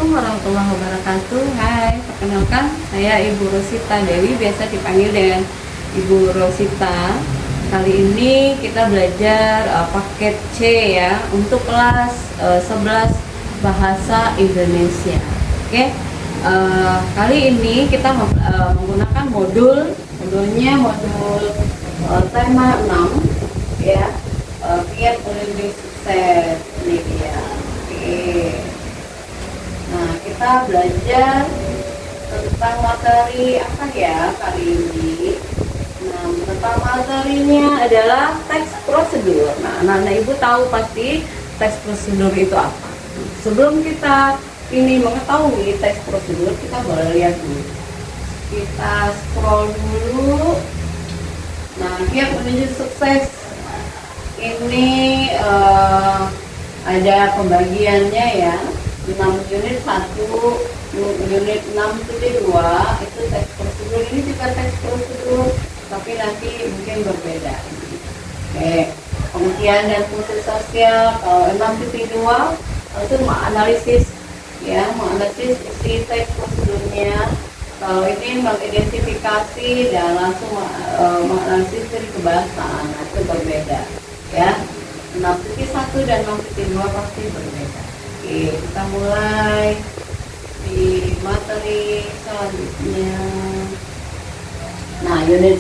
Assalamualaikum warahmatullahi wabarakatuh. Hai, perkenalkan saya Ibu Rosita Dewi, biasa dipanggil dengan Ibu Rosita. Kali ini kita belajar paket C ya, untuk kelas 11 bahasa Indonesia. Oke. Kali ini kita menggunakan modulnya modul tema 6 ya. Kiat menuju sukses ini dia. Oke. Nah, kita belajar tentang materi apa ya kali ini. Nah, tentang materinya adalah teks prosedur. Nah, anak-anak ibu tahu pasti teks prosedur itu apa. Sebelum kita ini mengetahui teks prosedur, kita boleh lihat dulu. Kita scroll dulu. Nah, kiat menuju sukses ini ada pembagiannya ya. 6 unit 1, unit 6.2 itu teks prosedur. Ini juga teks prosedur, tapi nanti mungkin berbeda. Oke, pengertian dan fungsi sosial. Kalau 6.2 itu menganalisis ya, menganalisis isi teks prosedurnya. Kalau ini mengidentifikasi dan langsung menganalisis dari kebahasaan, itu berbeda ya. 6.1 dan 6.2 pasti berbeda. Oke, kita mulai di materi selanjutnya. Nah, unit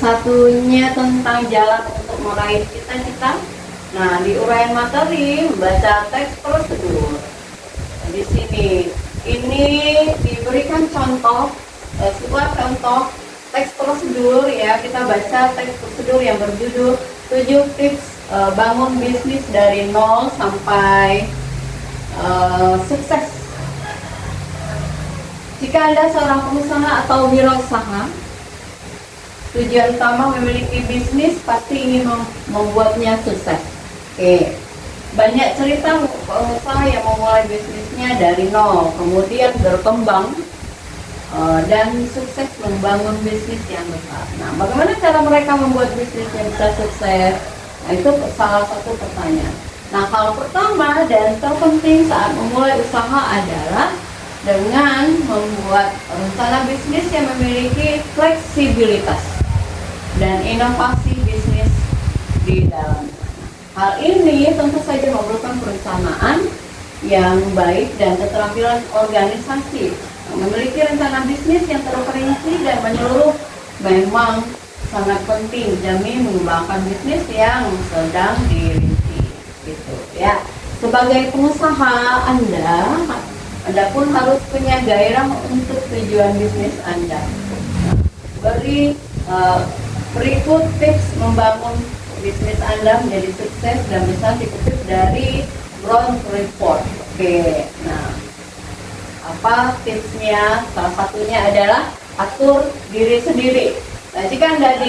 satunya tentang jalan untuk meraih cita-cita. Nah, di uraian materi membaca teks prosedur. Nah, di sini ini diberikan contoh, sebuah contoh teks prosedur ya. Kita baca teks prosedur yang berjudul 7 tips bangun bisnis dari nol sampai sukses. Jika Anda seorang pengusaha atau wirausaha, tujuan utama memiliki bisnis pasti ingin membuatnya sukses. Oke. Banyak cerita pengusaha yang memulai bisnisnya dari nol, kemudian berkembang dan sukses membangun bisnis yang besar. Nah, bagaimana cara mereka membuat bisnis yang bisa sukses? Nah, itu salah satu pertanyaan. Nah, kalau pertama dan terpenting saat memulai usaha adalah dengan membuat rencana bisnis yang memiliki fleksibilitas dan inovasi bisnis di dalam sana. Hal ini tentu saja memerlukan perencanaan yang baik dan keterampilan organisasi. Memiliki rencana bisnis yang terperinci dan menyeluruh memang sangat penting demi mengembangkan bisnis yang sedang dirinci gitu ya. Sebagai pengusaha Anda pun harus punya gairah untuk tujuan bisnis Anda. Nah, berikut tips membangun bisnis Anda menjadi sukses dan bisa dikutip dari Brown Report. Oke, nah apa tipsnya? Salah satunya adalah atur diri sendiri. Nah, jika Anda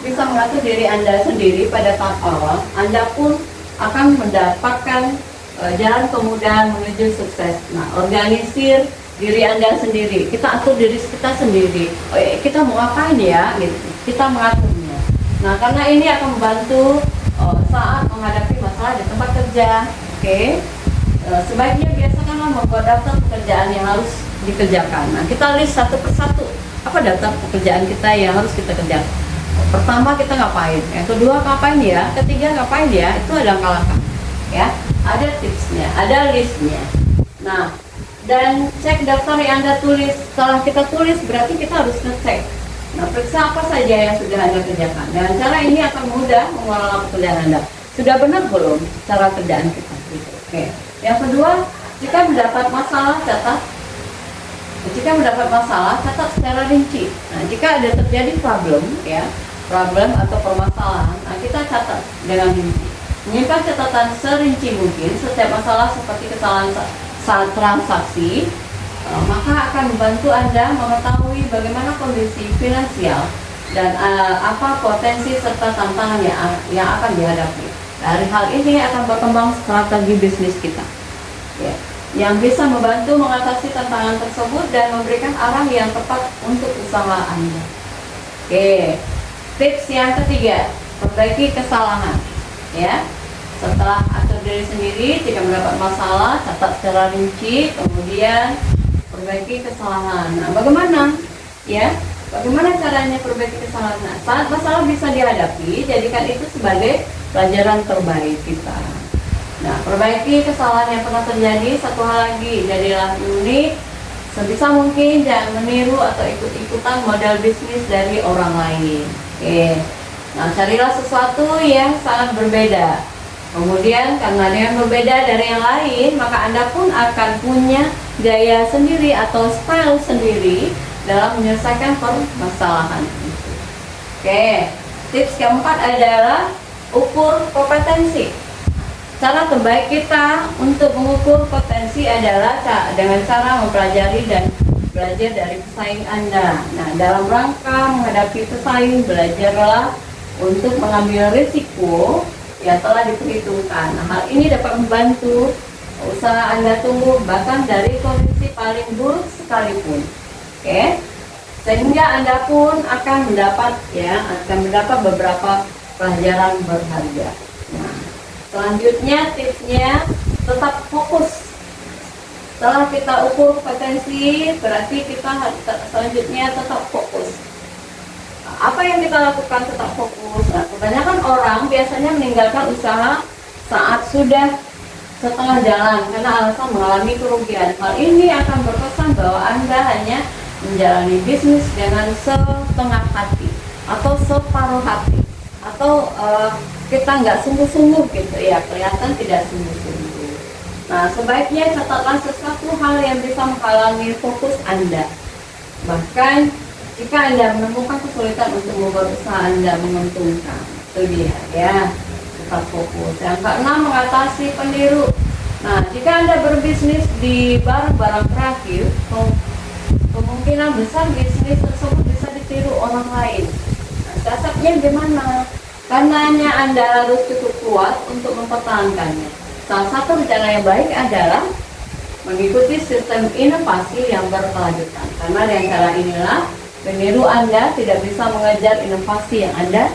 bisa mengatur diri Anda sendiri pada tahap awal, Anda pun akan mendapatkan jalan kemudahan menuju sukses. Nah, organisir diri Anda sendiri. Kita atur diri kita sendiri. Oh, kita mau ngapain ya? Gitu. Kita mengaturnya. Nah, karena ini akan membantu saat menghadapi masalah di tempat kerja. Oke. Sebaiknya biasakanlah membuat daftar pekerjaan yang harus dikerjakan. Nah, kita list satu persatu. Apa daftar pekerjaan kita yang harus kita kerjakan? Pertama, kita ngapain? Yang kedua, ngapain ya? Ketiga, ngapain ya? Itu ada langkah-langkah ya. Ada tipsnya, ada listnya. Nah, dan cek daftar yang Anda tulis. Setelah kita tulis, berarti kita harus ngecek. Nah, periksa apa saja yang sudah Anda kerjakan. Dengan cara ini akan mudah mengelola pekerjaan Anda. Sudah benar belum cara kerjaan kita? Gitu. Oke. Yang kedua, jika mendapat masalah, catat. Jika mendapat masalah, catat secara rinci. Nah, jika ada terjadi problem atau permasalahan, nah kita catat dengan rinci. Menyimpan catatan serinci mungkin setiap masalah seperti kesalahan saat transaksi, maka akan membantu Anda mengetahui bagaimana kondisi finansial dan apa potensi serta tantangan yang akan dihadapi. Dari hal ini akan berkembang strategi bisnis kita. Ya, yang bisa membantu mengatasi tantangan tersebut dan memberikan arah yang tepat untuk usaha Anda. Oke, tips yang ketiga, perbaiki kesalahan. Ya, Setelah atur diri sendiri, jika mendapat masalah, catat secara rinci, kemudian perbaiki kesalahan. Nah, bagaimana? Ya, bagaimana caranya perbaiki kesalahan? Nah, saat masalah bisa dihadapi, jadikan itu sebagai pelajaran terbaik kita. Nah, perbaiki kesalahan yang pernah terjadi. Satu hal lagi, jadilah unik. Sebisa mungkin jangan meniru atau ikut-ikutan model bisnis dari orang lain. Oke. Nah, carilah sesuatu yang sangat berbeda. Kemudian karena dia berbeda dari yang lain, maka Anda pun akan punya gaya sendiri atau style sendiri dalam menyelesaikan permasalahan itu. Oke, tips keempat adalah ukur kompetensi. Cara terbaik kita untuk mengukur potensi adalah dengan cara mempelajari dan belajar dari pesaing Anda. Nah, dalam rangka menghadapi pesaing, belajarlah untuk mengambil risiko yang telah diperhitungkan. Nah, hal ini dapat membantu usaha Anda tumbuh bahkan dari kondisi paling buruk sekalipun. Oke, sehingga Anda pun akan mendapat beberapa pelajaran berharga. Nah, selanjutnya tipsnya tetap fokus. Setelah kita ukur potensi, berarti kita selanjutnya tetap fokus. Apa yang kita lakukan tetap fokus? Nah, kebanyakan orang biasanya meninggalkan usaha saat sudah setengah jalan karena alasan mengalami kerugian. Hal ini akan berkesan bahwa Anda hanya menjalani bisnis dengan setengah hati atau separuh hati, atau kita nggak sungguh-sungguh gitu ya, kelihatan tidak sungguh-sungguh. Nah, sebaiknya catatlah sesuatu hal yang bisa menghalangi fokus Anda. Bahkan jika Anda menemukan kesulitan untuk membuat usaha Anda menguntungkan, itu dia ya, tetap fokus. Yang keenam, mengatasi peniru. Nah, jika Anda berbisnis di barang-barang terakhir, kemungkinan besar bisnis tersebut bisa ditiru orang lain. Nah, dasarnya gimana? Karenanya Anda harus cukup kuat untuk mempertahankannya. Salah satu rencana yang baik adalah mengikuti sistem inovasi yang berkelanjutan. Karena dengan cara inilah peniru Anda tidak bisa mengejar inovasi yang Anda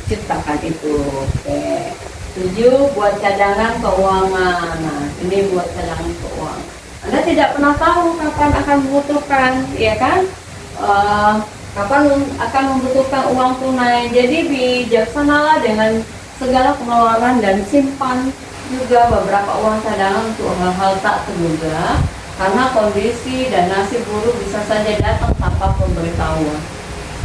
ciptakan itu. Oke. 7, buat cadangan keuangan. Nah, ini buat cadangan keuangan. Anda tidak pernah tahu kapan akan membutuhkan, ya kan? Kapan akan membutuhkan uang tunai. Jadi bijaksanalah dengan segala pengeluaran dan simpan juga beberapa uang cadangan untuk hal-hal tak terduga. Karena kondisi dan nasib buruk bisa saja datang tanpa pemberitahuan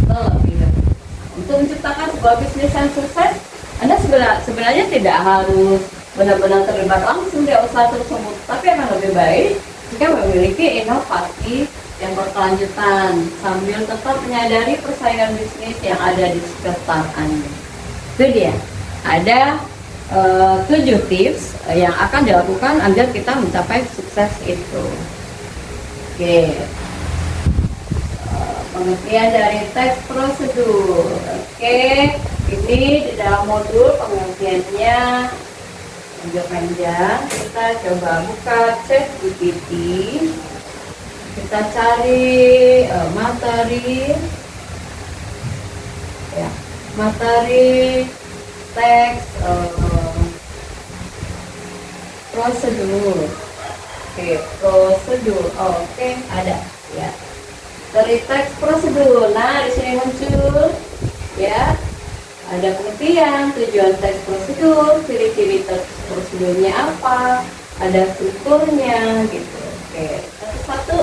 terlebih dahulu. Untuk menciptakan sebuah bisnis yang sukses, Anda sebenarnya tidak harus benar-benar terlibat langsung di usaha tersebut, tapi akan lebih baik jika memiliki inovasi yang berkelanjutan sambil tetap menyadari persaingan bisnis yang ada di sekitar Anda. Itu dia, ada 7 tips yang akan dilakukan agar kita mencapai sukses itu. Oke, pengertian dari teks prosedur. Oke, ini di dalam modul pengertiannya agak panjang. Kita coba buka ChatGPT. Kita cari materi, ya, materi teks prosedur. Oke, prosedur. Oke, ada ya. Dari teks prosedur. Nah, di sini muncul ya. Ada pengertian, tujuan teks prosedur, ciri-ciri teks prosedurnya apa, ada strukturnya gitu. Oke, satu-satu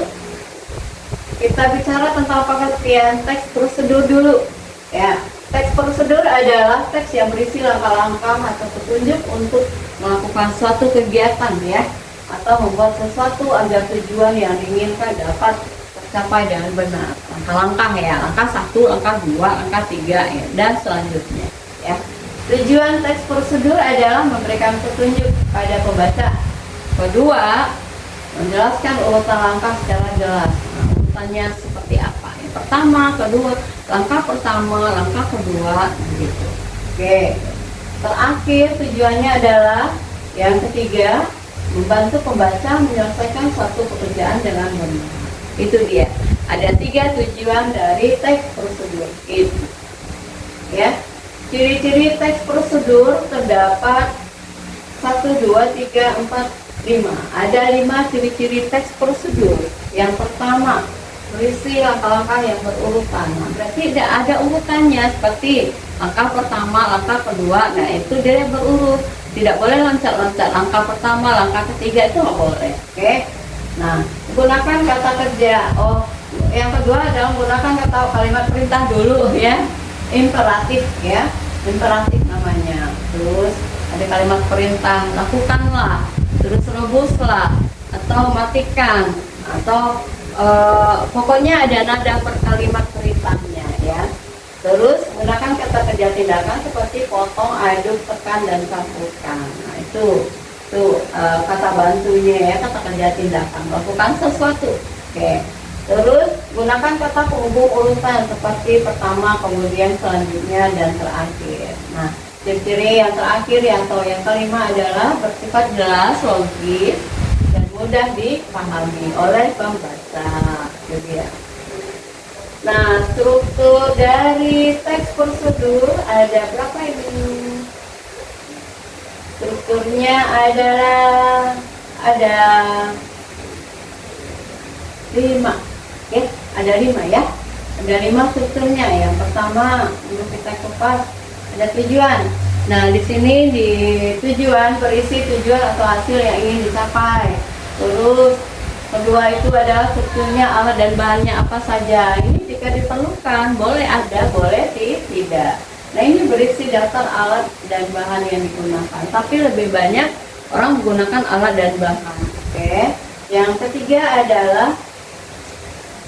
kita bicara tentang pengertian teks prosedur dulu. Ya, teks prosedur adalah teks yang berisi langkah-langkah atau petunjuk untuk melakukan suatu kegiatan ya, atau membuat sesuatu agar tujuan yang diinginkan dapat tercapai dengan benar. Langkah-langkah ya, langkah 1, langkah 2, langkah 3 ya, dan selanjutnya ya. Tujuan teks prosedur adalah memberikan petunjuk pada pembaca. Kedua, menjelaskan urutan langkah secara jelas. Nah, urutannya seperti apa? Yang pertama, kedua, langkah pertama, langkah kedua, gitu. Oke. Terakhir tujuannya adalah yang ketiga, membantu pembaca menyelesaikan suatu pekerjaan dengan benar. Itu dia. Ada 3 tujuan dari teks prosedur itu. Ya. Ciri-ciri teks prosedur terdapat 1, 2, 3, 4, 5. Ada 5 ciri-ciri teks prosedur. Yang pertama, berisi langkah-langkah yang berurutan. Nah, berarti tidak ada urutannya seperti langkah pertama, langkah kedua. Nah, itu dia berurut. Tidak boleh loncat-loncat. Langkah pertama, langkah ketiga itu nggak boleh. Oke. Nah, gunakan kata kerja. Oh, yang kedua adalah menggunakan kata kalimat perintah dulu ya. Imperatif ya. Imperatif namanya. Terus ada kalimat perintah, lakukanlah, terus rebuslah, atau matikan, atau pokoknya ada nada per kalimat perintahnya ya. Terus menggunakan kata kerja tindakan seperti potong, aduk, tekan, dan campurkan. Nah itu kata bantunya ya, kata kerja tindakan, lakukan sesuatu. Oke. Terus gunakan kata penghubung urutan seperti pertama, kemudian selanjutnya, dan terakhir. Nah, ciri-ciri yang terakhir atau yang kelima adalah bersifat jelas, logis, dan mudah dipahami oleh pembaca. Jadi ya. Nah, struktur dari teks prosedur ada berapa ini? Strukturnya adalah ada 5. Oke, ada 5 ya. Ada 5 strukturnya. Yang pertama, untuk kita kupas, ada tujuan. Nah, di sini di tujuan berisi tujuan atau hasil yang ingin dicapai. Terus kedua itu adalah strukturnya, alat dan bahannya apa saja. Ini jika diperlukan, boleh ada, boleh tidak. Nah, ini berisi daftar alat dan bahan yang digunakan. Tapi lebih banyak orang menggunakan alat dan bahan. Oke. Yang ketiga adalah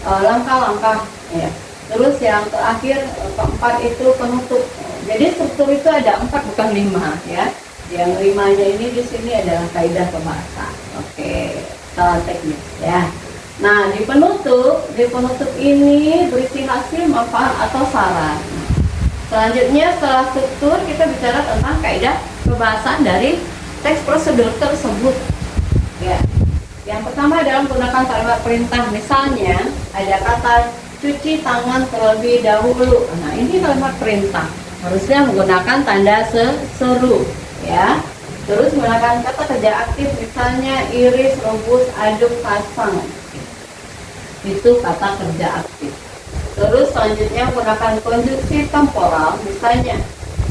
langkah-langkah ya. Terus yang terakhir keempat itu penutup. Jadi struktur itu ada 4 bukan 5 ya. Yang 5-nya ini di sini adalah kaidah bahasa. Oke, salah teknis ya. Nah, di penutup ini berisi hasil, manfaat atau saran. Selanjutnya setelah struktur kita bicara tentang kaidah pembahasan dari teks prosedur tersebut. Ya. Yang pertama adalah menggunakan kalimat perintah. Misalnya ada kata cuci tangan terlebih dahulu. Nah, ini kalimat perintah. Harusnya menggunakan tanda seru ya. Terus menggunakan kata kerja aktif, misalnya iris, rebus, aduk, pasang. Itu kata kerja aktif. Terus selanjutnya menggunakan konjungsi temporal, misalnya,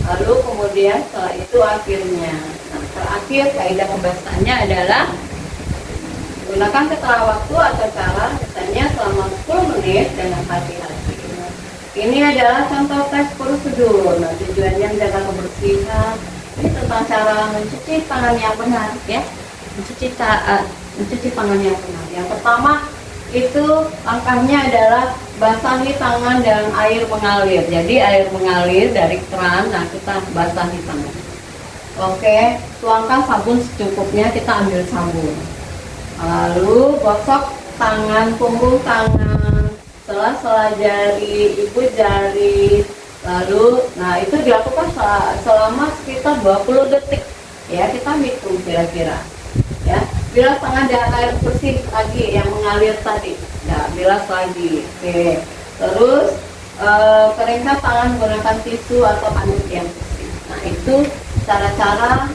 lalu kemudian setelah itu akhirnya. Nah, terakhir kaidah pembahasannya adalah gunakan kata waktu atau cara, misalnya selama 10 menit dengan hati-hati. Ini adalah contoh teks prosedur. Nah, tujuannya menjaga kebersihan. Ini tentang cara mencuci tangan yang benar, ya. Mencuci tangan yang benar. Yang pertama itu langkahnya adalah basahi tangan dengan air mengalir. Jadi air mengalir dari keran, nah kita basahi tangan. Oke, tuangkan sabun secukupnya, kita ambil sabun. Lalu gosok tangan, punggung tangan, sela-sela jari, ibu jari. Lalu, nah itu dilakukan selama sekitar 20 detik. Ya, kita hitung kira-kira. Ya, bilas tangan dengan air bersih lagi yang mengalir tadi. Nah, bilas lagi. Oke. Terus keringkan tangan menggunakan tisu atau handuk yang bersih. Nah, itu cara-cara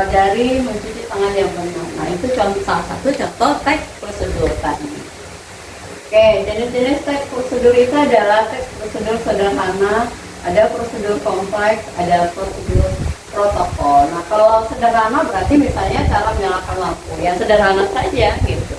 dari mencuci tangan yang benar. Nah, itu salah satu contoh teks prosedur tadi. Oke, jenis-jenis teks prosedur itu adalah teks prosedur sederhana, ada prosedur kompleks, ada prosedur protokol. Nah, kalau sederhana berarti misalnya cara menyalakan lampu, yang sederhana saja gitu.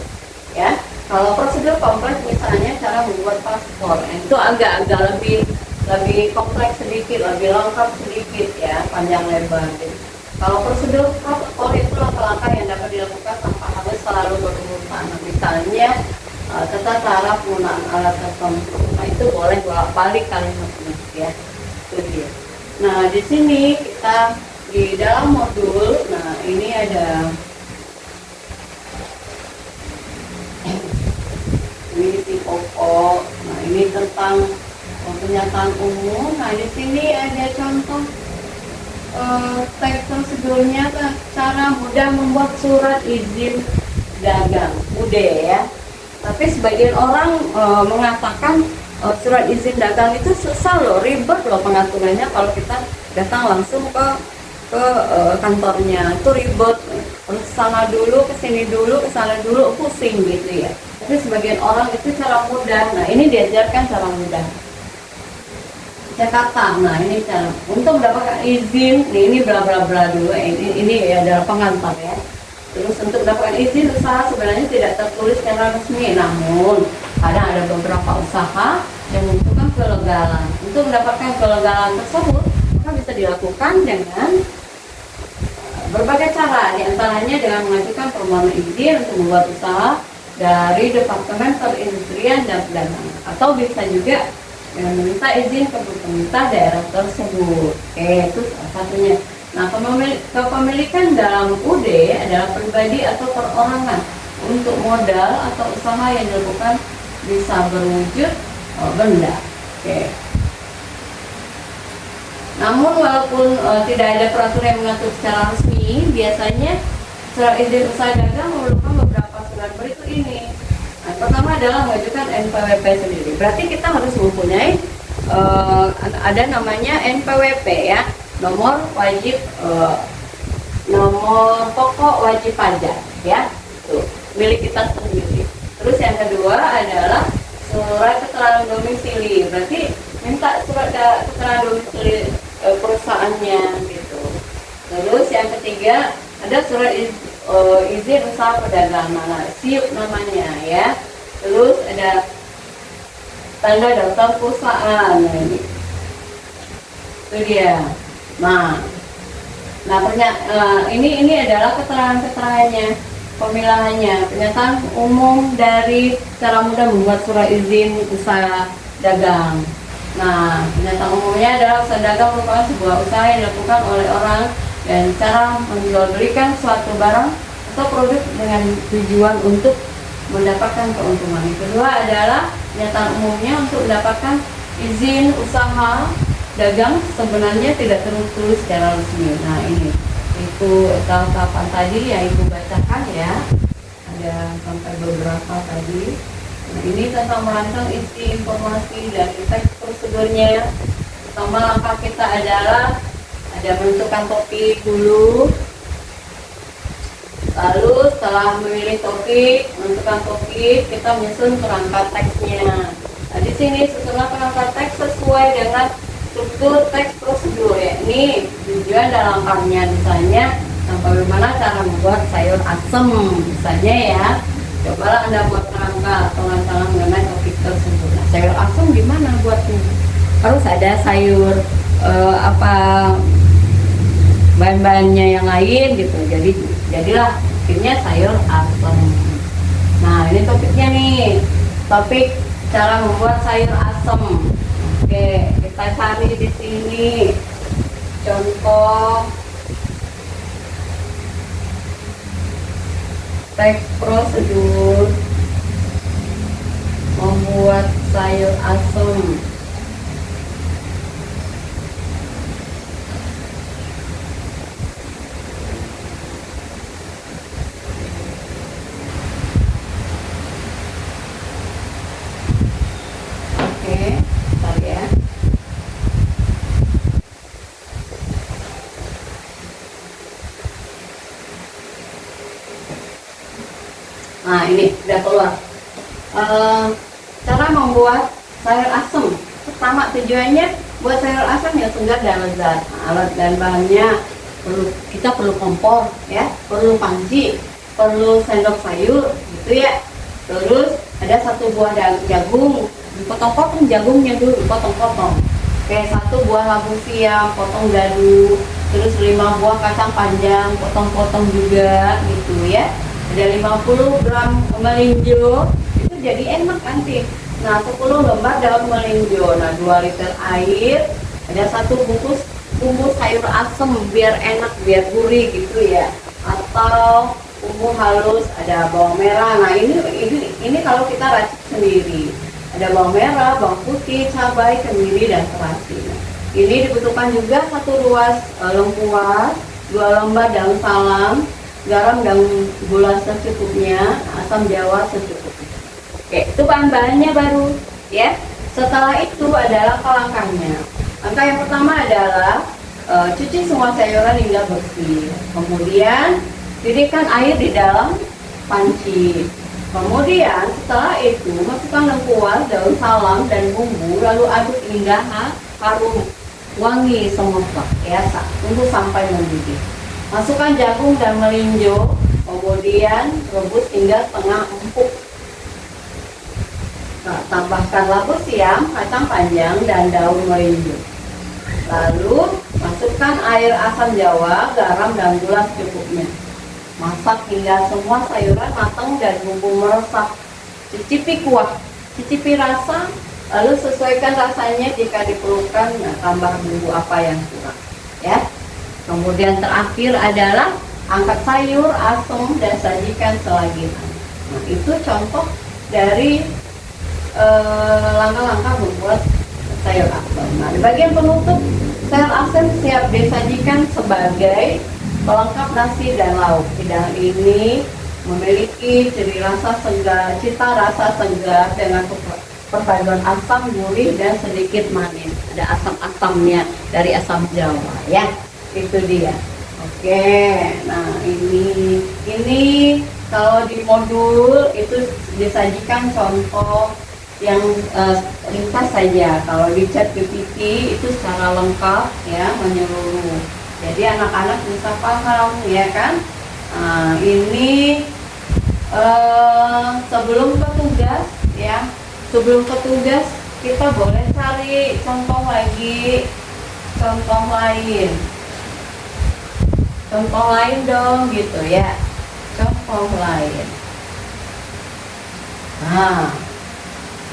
Ya, kalau prosedur kompleks misalnya cara membuat paspor, itu agak-agak lebih kompleks sedikit, lebih lengkap sedikit ya, panjang lebar. Gitu. Kalau prosedur protokol itu langkah-langkah yang dapat dilakukan tanpa harus selalu berurutan. Nah, misalnya tata cara penggunaan alat tertentu. Nah, itu boleh bolak-balik kalimatnya ya. Itu dia. Nah, di sini kita di dalam modul, nah ini ada ini si pokok. Nah, ini tentang pernyataan umum. Nah, di sini ada contoh teks prosedurnya, cara mudah membuat surat izin dagang, mudah ya. Tapi sebagian orang mengatakan surat izin dagang itu susah loh, ribet loh pengaturannya kalau kita datang langsung ke kantornya. Itu ribet, harus sana dulu, ke sini dulu, ke sana dulu, pusing gitu ya. Tapi sebagian orang itu cara mudah. Nah, ini diajarkan cara mudah. Jakarta. Nah, ini cara untuk mendapatkan izin. Nih, ini bla bla bla dulu. Ini adalah pengantar ya. Terus untuk mendapatkan izin usaha sebenarnya tidak tertulis secara resmi, namun kadang ada beberapa usaha yang membutuhkan kelegalan. Untuk mendapatkan kelegalan tersebut, maka bisa dilakukan dengan berbagai cara, diantaranya dengan mengajukan permohonan izin untuk membuat usaha dari Departemen Perindustrian dan Perdagangan, atau bisa juga dengan meminta izin ke pemerintah daerah tersebut. Oke, itu salah satunya. Nah, kepemilikan dalam UD adalah pribadi atau perorangan untuk modal atau usaha yang dilakukan bisa berwujud benda. Oke. Namun walaupun tidak ada peraturan yang mengatur secara resmi, biasanya surat izin usaha dagang memerlukan beberapa surat berikut ini. Nah, pertama adalah mengajukan NPWP sendiri. Berarti kita harus mempunyai ada namanya NPWP ya. Nomor wajib nomor pokok wajib pajak ya, tuh milik kita sendiri. Terus yang kedua adalah surat keterangan domisili, berarti minta surat keterangan domisili perusahaannya gitu. Terus yang ketiga ada surat izin usaha perdagangan, SIUP namanya ya. Terus ada tanda daftar perusahaan, nah ini itu dia. Nah, ini adalah keterangannya, pemilahannya, pernyataan umum dari cara mudah membuat surat izin usaha dagang. Nah, pernyataan umumnya adalah usaha dagang merupakan sebuah usaha yang dilakukan oleh orang dan cara menjualbelikan suatu barang atau produk dengan tujuan untuk mendapatkan keuntungan. Yang kedua adalah pernyataan umumnya untuk mendapatkan izin usaha dagang sebenarnya tidak tertulis secara resmi. Nah, ini itu tahapan tadi yang ibu bacakan ya, ada sampai beberapa tadi. Nah, ini tentang merancang isi informasi dan teks prosedurnya. Pertama langkah kita adalah ada menentukan topik dulu, lalu setelah memilih topik, menentukan topik, kita menyusun kerangka teksnya. Nah, di sini susunlah kerangka teks sesuai dengan struktur teks prosedur ya. Ini tujuan dan langkahnya, misalnya bagaimana cara membuat sayur asem misalnya ya. Cobalah Anda buat kerangka atau rancangan mengenai topik tersebut. Nah, sayur asem gimana buatnya? Harus ada sayur apa bahan-bahannya yang lain gitu. Jadilah akhirnya sayur asem. Nah, ini topiknya nih. Topik cara membuat sayur asem. Oke, kita cari di sini contoh teks prosedur membuat sayur asem. Nah, ini sudah keluar. Cara membuat sayur asem. Pertama, tujuannya buat sayur asem yang segar dan lezat. Nah, alat dan bahannya kita perlu kompor ya, perlu panci, perlu sendok sayur gitu ya. Terus ada 1 buah jagung, dipotong-potong jagungnya dulu, potong-potong. Kayak 1 buah labu siam, potong dadu. Terus 5 buah kacang panjang, potong-potong juga gitu ya. Ada 50 gram melinjo, itu jadi enak nanti. Nah, 10 lembar daun melinjo. Nah, 2 liter air. Ada 1 bungkus bumbu sayur asem biar enak, biar gurih gitu ya. Atau bumbu halus, ada bawang merah. Nah, ini kalau kita racik sendiri. Ada bawang merah, bawang putih, cabai, kemiri, dan terasi. Nah, ini dibutuhkan juga 1 ruas lengkuas, 2 lembar daun salam, garam dan gula secukupnya, asam jawa secukupnya. Oke, itu bahan-bahannya baru ya. Setelah itu adalah langkahnya. Langkah yang pertama adalah cuci semua sayuran hingga bersih. Kemudian didihkan air di dalam panci. Kemudian setelah itu masukkan lengkuas, daun salam dan bumbu, lalu aduk hingga harum wangi semerbak ya, tunggu sampai mendidih. Masukkan jagung dan melinjo, kemudian rebus hingga setengah empuk. Nah, tambahkan labu siam, kacang panjang dan daun melinjo. Lalu masukkan air asam jawa, garam dan gula secukupnya. Masak hingga semua sayuran matang dan bumbu meresap. Cicipi kuah, cicipi rasa, lalu sesuaikan rasanya jika diperlukan. Nah, tambah bumbu apa yang kurang ya. Kemudian terakhir adalah angkat sayur, asam dan sajikan selagi hangat. Nah, itu contoh dari langkah-langkah membuat sayur asam. Nah, di bagian penutup, sayur asam siap disajikan sebagai pelengkap nasi dan lauk. Hidangan ini memiliki cita rasa segar dengan perpaduan asam, gurih dan sedikit manis. Ada asam-asamnya dari asam Jawa ya. Itu dia. Oke. Nah, ini kalau di modul itu disajikan contoh yang ringkas saja. Kalau di ChatGPT itu secara lengkap ya, menyeluruh. Jadi anak-anak bisa paham ya kan. Nah, ini sebelum ke tugas ya, sebelum ke tugas kita boleh cari contoh lagi, contoh lain dong gitu ya, contoh lain. Nah,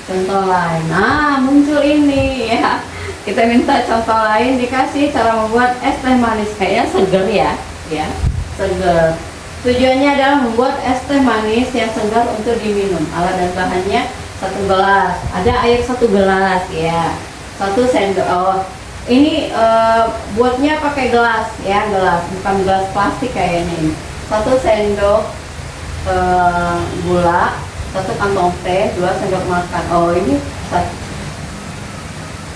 contoh lain, nah muncul ini ya. Kita minta contoh lain, dikasih cara membuat es teh manis. Kayaknya seger ya, seger. Tujuannya adalah membuat es teh manis yang segar untuk diminum. Alat dan bahannya 1 gelas, ada air 1 gelas ya, 1 sendok. Oh, ini buatnya pakai gelas ya, gelas, bukan gelas plastik kayaknya ini. 1 sendok gula, 1 kantong teh, 2 sendok makan. Oh, ini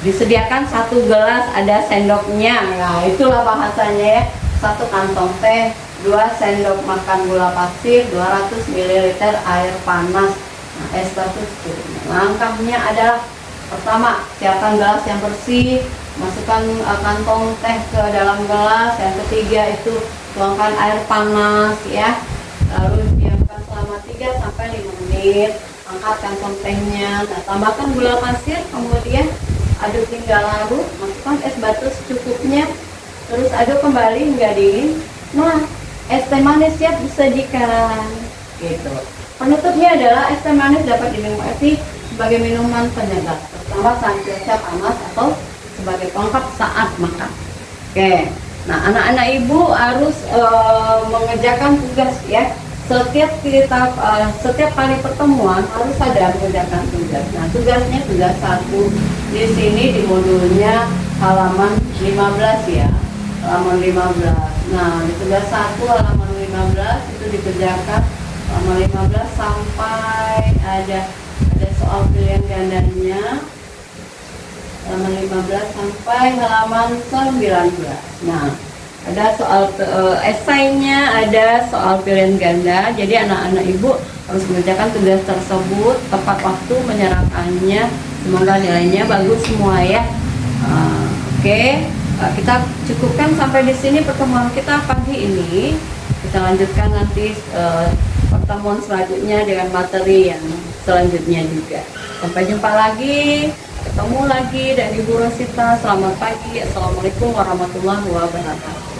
disediakan 1 gelas ada sendoknya. Nah, itulah bahasanya ya. 1 kantong teh, 2 sendok makan gula pasir, 200 ml air panas. Nah, es batu secukupnya. Langkahnya adalah pertama, siapkan gelas yang bersih, masukkan kantong teh ke dalam gelas. Yang ketiga itu tuangkan air panas ya. Lalu diamkan selama 3 sampai 5 menit. Angkat kantong tehnya. Nah, tambahkan gula pasir, kemudian aduk hingga larut, masukkan es batu secukupnya, terus aduk kembali hingga dingin. Nah, es teh manis siap disajikan gitu. Penutupnya adalah es teh manis dapat dinikmati sebagai minuman penyegar, terutama saat cuaca panas atau sebagai pelengkap saat makan. Oke, nah anak-anak ibu harus mengerjakan tugas ya. Setiap kali pertemuan harus ada mengerjakan tugas. Nah, tugasnya tugas 1 di sini di modulnya halaman 15 ya, halaman 15. Nah, di tugas 1 halaman 15 itu dikerjakan halaman 15 sampai ada soal pilihan gandanya, halaman 15 sampai halaman 19. Nah, ada soal esainya, ada soal pilihan ganda. Jadi anak-anak ibu harus mengerjakan tugas tersebut tepat waktu menyerahkannya. Semoga nilainya bagus semua ya. Oke, kita cukupkan sampai di sini pertemuan kita pagi ini. Kita lanjutkan nanti pertemuan selanjutnya dengan materi yang selanjutnya juga. Sampai jumpa lagi, ketemu lagi dari Ibu Rosita. Selamat pagi, assalamualaikum warahmatullahi wabarakatuh.